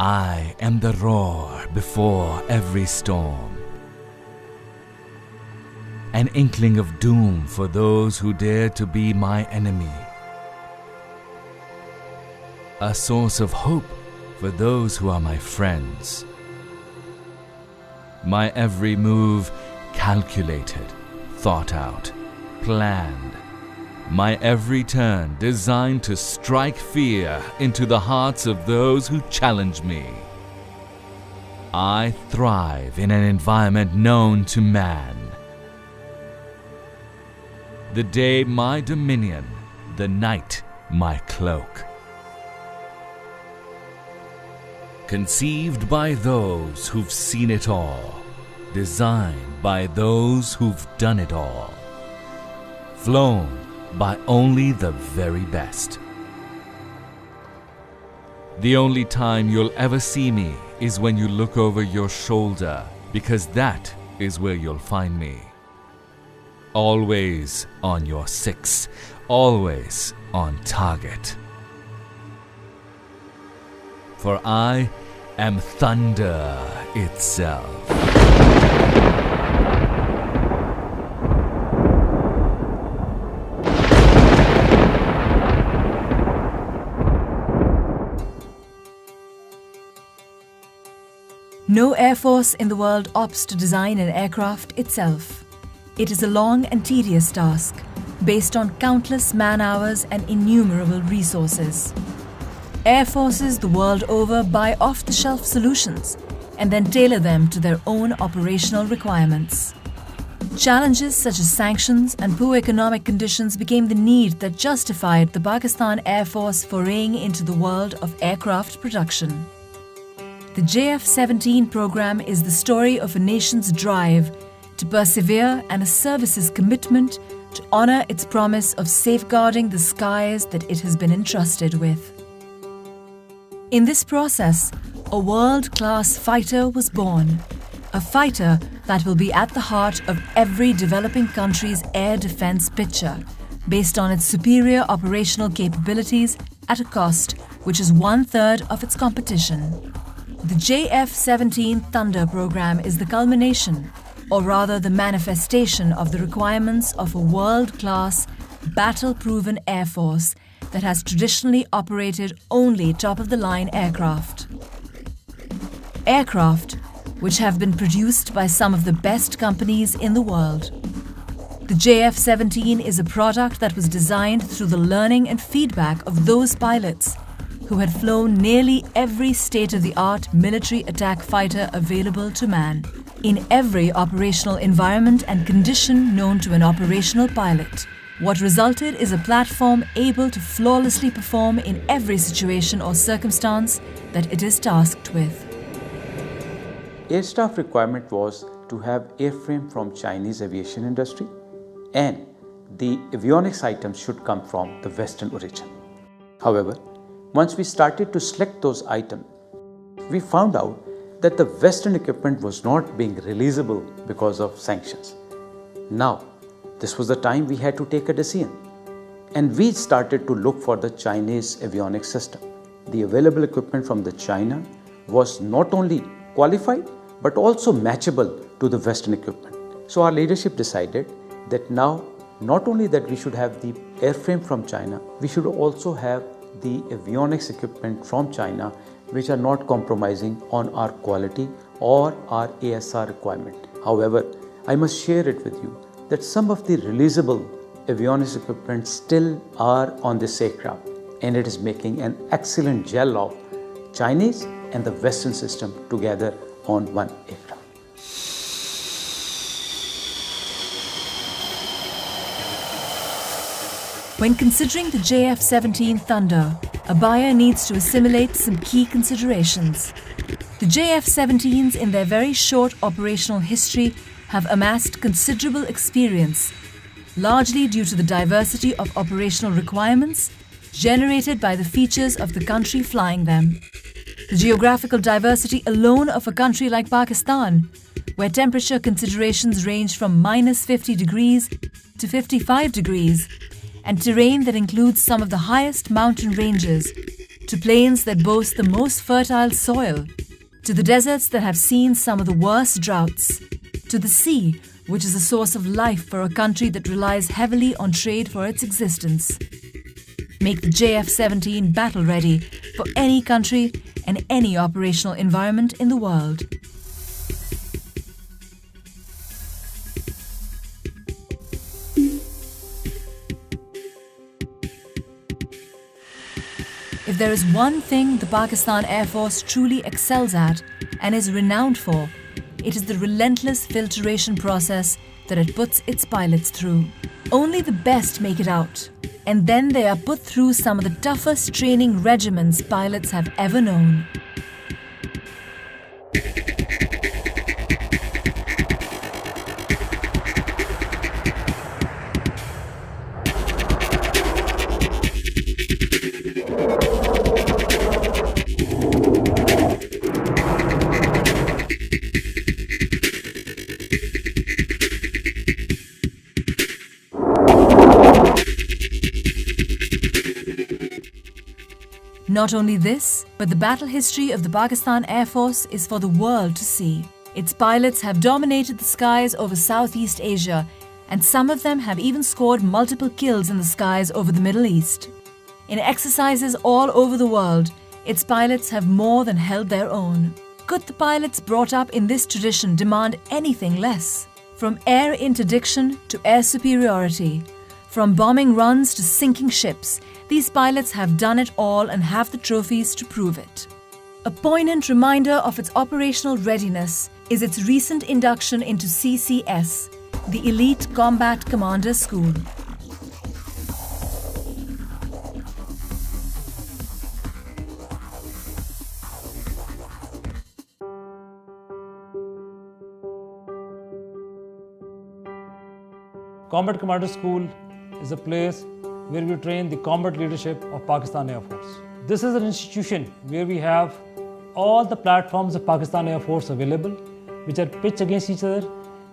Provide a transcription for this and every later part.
I am the roar before every storm, an inkling of doom for those who dare to be my enemy, a source of hope for those who are my friends. My every move calculated, thought out, planned. My every turn designed to strike fear into the hearts of those who challenge me. I thrive in an environment known to man. The day my dominion, the night my cloak. Conceived by those who've seen it all, designed by those who've done it all, flown by only the very best. The only time you'll ever see me is when you look over your shoulder, because that is where you'll find me. Always on your six, always on target. For I am thunder itself. No air force in the world opts to design an aircraft itself. It is a long and tedious task, based on countless man-hours and innumerable resources. Air forces the world over buy off-the-shelf solutions and then tailor them to their own operational requirements. Challenges such as sanctions and poor economic conditions became the need that justified the Pakistan Air Force foraying into the world of aircraft production. The JF-17 program is the story of a nation's drive to persevere and a service's commitment to honor its promise of safeguarding the skies that it has been entrusted with. In this process, a world-class fighter was born, a fighter that will be at the heart of every developing country's air defense picture, based on its superior operational capabilities at a cost which is 1/3 of its competition. The JF-17 Thunder program is the culmination, or rather the manifestation of the requirements of a world-class, battle-proven air force that has traditionally operated only top-of-the-line aircraft. Aircraft which have been produced by some of the best companies in the world. The JF-17 is a product that was designed through the learning and feedback of those pilots who had flown nearly every state-of-the-art military attack fighter available to man, in every operational environment and condition known to an operational pilot. What resulted is a platform able to flawlessly perform in every situation or circumstance that it is tasked with. Air staff requirement was to have airframe from Chinese aviation industry, and the avionics items should come from the Western origin. However, once we started to select those items, we found out that the Western equipment was not being releasable because of sanctions. Now, this was the time we had to take a decision, and we started to look for the Chinese avionics system. The available equipment from the China was not only qualified but also matchable to the Western equipment. So our leadership decided that now not only that we should have the airframe from China, we should also have the avionics equipment from China, which are not compromising on our quality or our ASR requirement. However, I must share it with you that some of the releasable avionics equipment still are on this aircraft, and it is making an excellent gel of Chinese and the Western system together on one aircraft. When considering the JF-17 Thunder, a buyer needs to assimilate some key considerations. The JF-17s, in their very short operational history, have amassed considerable experience, largely due to the diversity of operational requirements generated by the features of the country flying them. The geographical diversity alone of a country like Pakistan, where temperature considerations range from -50 degrees to 55 degrees, and terrain that includes some of the highest mountain ranges, to plains that boast the most fertile soil, to the deserts that have seen some of the worst droughts, to the sea, which is a source of life for a country that relies heavily on trade for its existence. Make the JF-17 battle-ready for any country and any operational environment in the world. If there is one thing the Pakistan Air Force truly excels at and is renowned for, it is the relentless filtration process that it puts its pilots through. Only the best make it out, and then they are put through some of the toughest training regimens pilots have ever known. Not only this, but the battle history of the Pakistan Air Force is for the world to see. Its pilots have dominated the skies over Southeast Asia, and some of them have even scored multiple kills in the skies over the Middle East. In exercises all over the world, its pilots have more than held their own. Could the pilots brought up in this tradition demand anything less? From air interdiction to air superiority, from bombing runs to sinking ships, these pilots have done it all and have the trophies to prove it. A poignant reminder of its operational readiness is its recent induction into CCS, the Elite Combat Commander School. Combat Commander School is a place where we train the combat leadership of Pakistan Air Force. This is an institution where we have all the platforms of Pakistan Air Force available, which are pitched against each other,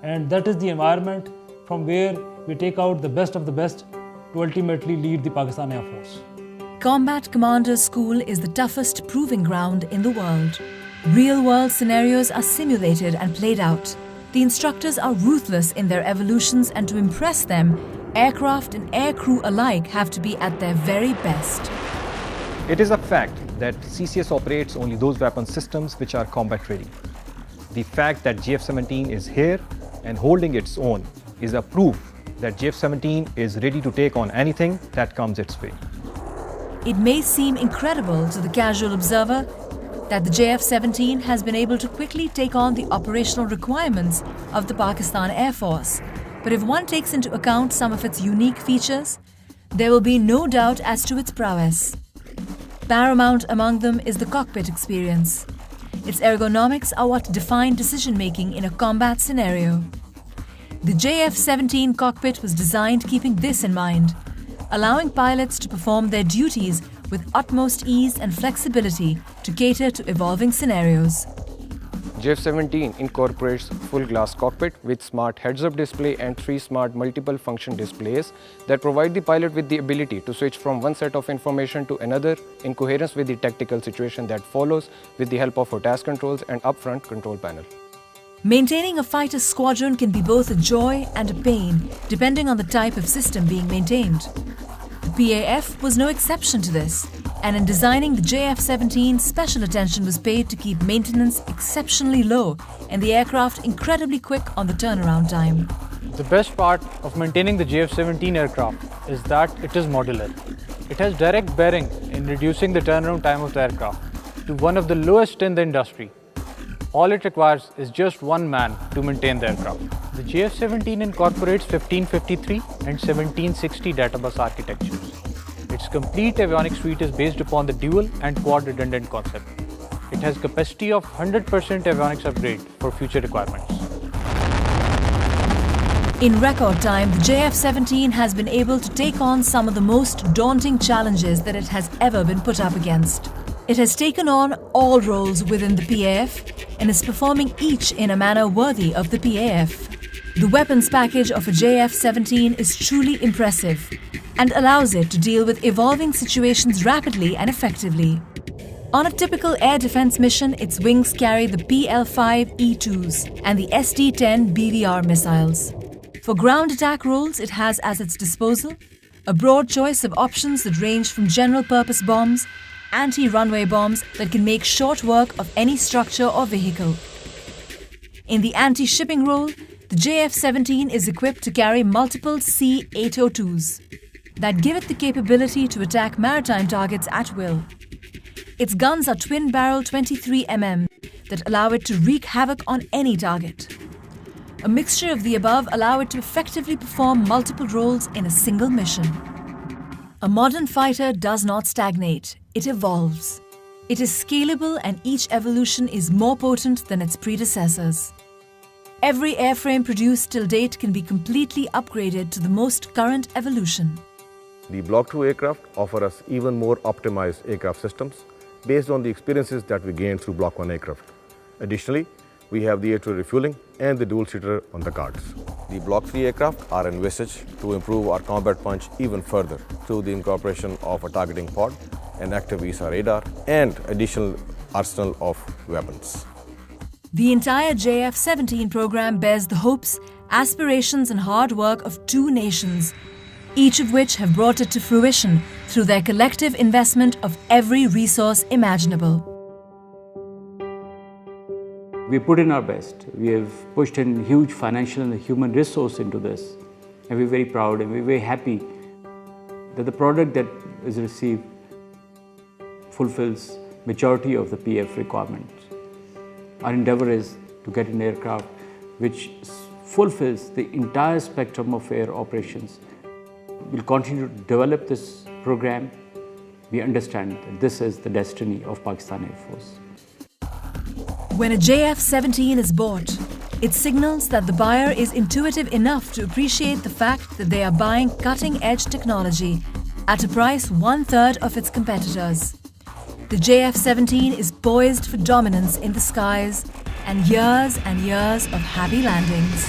and that is the environment from where we take out the best of the best to ultimately lead the Pakistan Air Force. Combat Commander School is the toughest proving ground in the world. Real-world scenarios are simulated and played out. The instructors are ruthless in their evolutions, and to impress them, aircraft and aircrew alike have to be at their very best. It is a fact that CCS operates only those weapon systems which are combat ready. The fact that JF-17 is here and holding its own is a proof that JF-17 is ready to take on anything that comes its way. It may seem incredible to the casual observer that the JF-17 has been able to quickly take on the operational requirements of the Pakistan Air Force. But if one takes into account some of its unique features, there will be no doubt as to its prowess. Paramount among them is the cockpit experience. Its ergonomics are what define decision-making in a combat scenario. The JF-17 cockpit was designed keeping this in mind, allowing pilots to perform their duties with utmost ease and flexibility to cater to evolving scenarios. JF-17 incorporates full glass cockpit with smart heads-up display and 3 smart multiple function displays that provide the pilot with the ability to switch from one set of information to another in coherence with the tactical situation that follows with the help of a task controls and upfront control panel. Maintaining a fighter squadron can be both a joy and a pain, depending on the type of system being maintained. The PAF was no exception to this, and in designing the JF-17, special attention was paid to keep maintenance exceptionally low and the aircraft incredibly quick on the turnaround time. The best part of maintaining the JF-17 aircraft is that it is modular. It has direct bearing in reducing the turnaround time of the aircraft to one of the lowest in the industry. All it requires is just one man to maintain the aircraft. The JF-17 incorporates 1553 and 1760 databus architectures. Its complete avionics suite is based upon the dual and quad redundant concept. It has capacity of 100% avionics upgrade for future requirements. In record time, the JF-17 has been able to take on some of the most daunting challenges that it has ever been put up against. It has taken on all roles within the PAF and is performing each in a manner worthy of the PAF. The weapons package of a JF-17 is truly impressive and allows it to deal with evolving situations rapidly and effectively. On a typical air defense mission, its wings carry the PL-5 E-2s and the SD-10 BVR missiles. For ground attack roles, it has at its disposal a broad choice of options that range from general-purpose bombs, anti-runway bombs that can make short work of any structure or vehicle. In the anti-shipping role, the JF-17 is equipped to carry multiple C-802s that give it the capability to attack maritime targets at will. Its guns are twin-barrel 23mm that allow it to wreak havoc on any target. A mixture of the above allow it to effectively perform multiple roles in a single mission. A modern fighter does not stagnate, it evolves. It is scalable and each evolution is more potent than its predecessors. Every airframe produced till date can be completely upgraded to the most current evolution. The Block II aircraft offer us even more optimized aircraft systems based on the experiences that we gained through Block I aircraft. Additionally, we have the air-to-air refueling and the dual-seater on the cards. The Block III aircraft are envisaged to improve our combat punch even further through the incorporation of a targeting pod, an active ESA radar, and additional arsenal of weapons. The entire JF-17 program bears the hopes, aspirations and hard work of two nations, each of which have brought it to fruition through their collective investment of every resource imaginable. We put in our best. We have pushed in huge financial and human resource into this. And we're very proud and we're very happy that the product that is received fulfills majority of the PF requirements. Our endeavor is to get an aircraft which fulfills the entire spectrum of air operations. We'll continue to develop this program. We understand that this is the destiny of Pakistan Air Force. When a JF-17 is bought, it signals that the buyer is intuitive enough to appreciate the fact that they are buying cutting-edge technology at a price 1/3 of its competitors. The JF-17 is poised for dominance in the skies and years of happy landings.